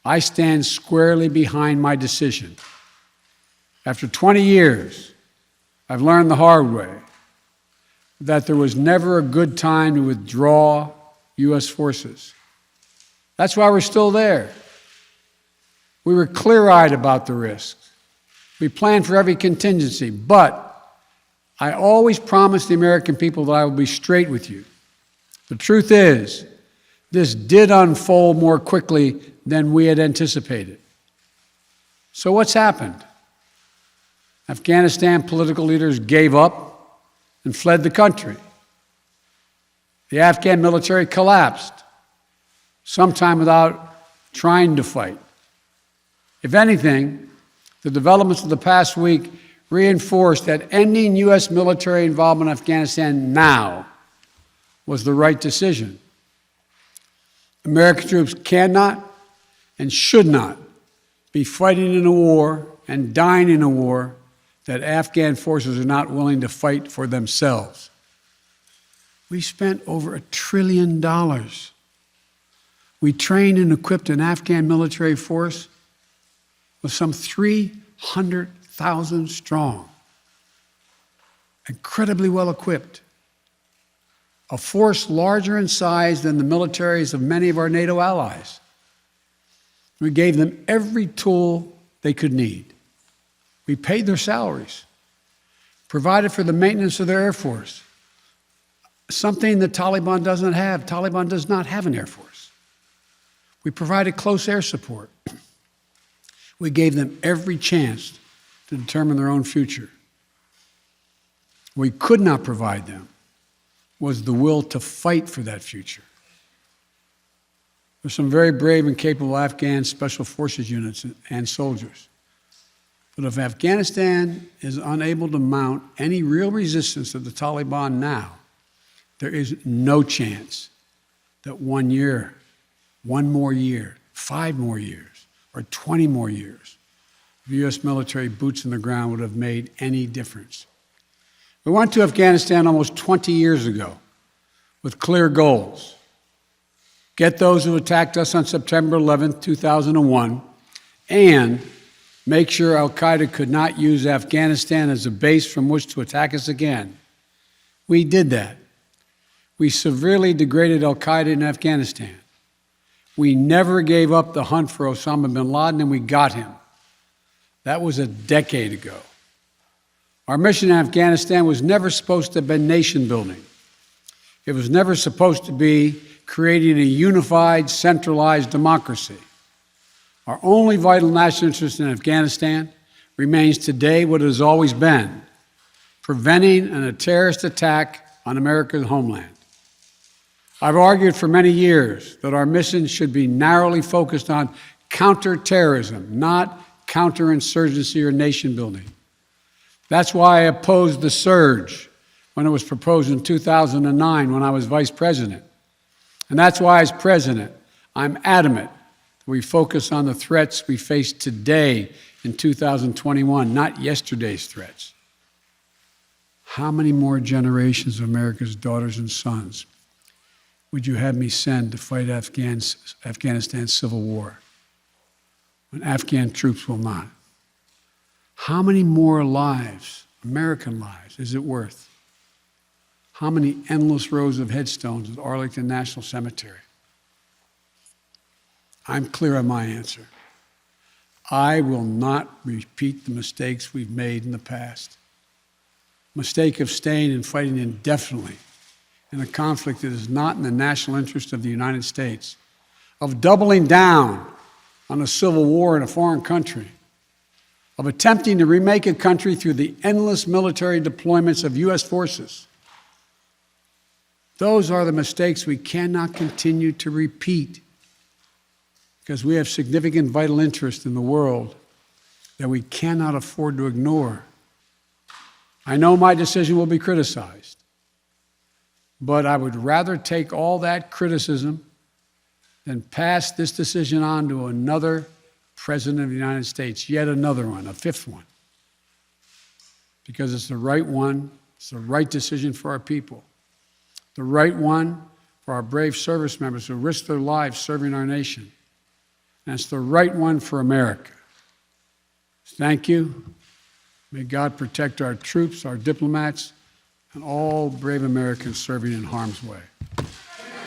I stand squarely behind my decision. After 20 years, I've learned the hard way that there was never a good time to withdraw U.S. forces. That's why we're still there. We were clear-eyed about the risks. We planned for every contingency, but I always promised the American people that I would be straight with you. The truth is, this did unfold more quickly than we had anticipated. So what's happened? Afghanistan political leaders gave up and fled the country. The Afghan military collapsed, sometime without trying to fight. If anything, the developments of the past week reinforced that ending U.S. military involvement in Afghanistan now was the right decision. American troops cannot and should not be fighting in a war and dying in a war that Afghan forces are not willing to fight for themselves. We spent over $1 trillion. We trained and equipped an Afghan military force with some 300,000 strong, incredibly well equipped, a force larger in size than the militaries of many of our NATO allies. We gave them every tool they could need. We paid their salaries, provided for the maintenance of their Air Force, something the Taliban doesn't have. Taliban does not have an Air Force. We provided close air support. We gave them every chance to determine their own future. What we could not provide them was the will to fight for that future. There's some very brave and capable Afghan special forces units and soldiers. But if Afghanistan is unable to mount any real resistance to the Taliban now, there is no chance that 1 year, 1 more year, 5 more years, or 20 more years of U.S. military boots on the ground would have made any difference. We went to Afghanistan almost 20 years ago with clear goals. Get those who attacked us on September 11, 2001, and make sure al-Qaeda could not use Afghanistan as a base from which to attack us again. We did that. We severely degraded al-Qaeda in Afghanistan. We never gave up the hunt for Osama bin Laden, and we got him. That was a decade ago. Our mission in Afghanistan was never supposed to have been nation building. It was never supposed to be creating a unified, centralized democracy. Our only vital national interest in Afghanistan remains today what it has always been: preventing a terrorist attack on America's homeland. I've argued for many years that our mission should be narrowly focused on counterterrorism, not counterinsurgency or nation building. That's why I opposed the surge when it was proposed in 2009 when I was vice president. And that's why, as president, I'm adamant that we focus on the threats we face today in 2021, not yesterday's threats. How many more generations of America's daughters and sons would you have me send to fight Afghanistan's civil war when Afghan troops will not? How many more lives, American lives, is it worth? How many endless rows of headstones at Arlington National Cemetery? I'm clear on my answer. I will not repeat the mistakes we've made in the past. Mistake of staying and fighting indefinitely in a conflict that is not in the national interest of the United States, of doubling down on a civil war in a foreign country, of attempting to remake a country through the endless military deployments of U.S. forces. Those are the mistakes we cannot continue to repeat because we have significant vital interest in the world that we cannot afford to ignore. I know my decision will be criticized, but I would rather take all that criticism than pass this decision on to another President of the United States, yet another one, a fifth one, because it's the right one, it's the right decision for our people, the right one for our brave service members who risk their lives serving our nation, and it's the right one for America. Thank you. May God protect our troops, our diplomats, and all brave Americans serving in harm's way.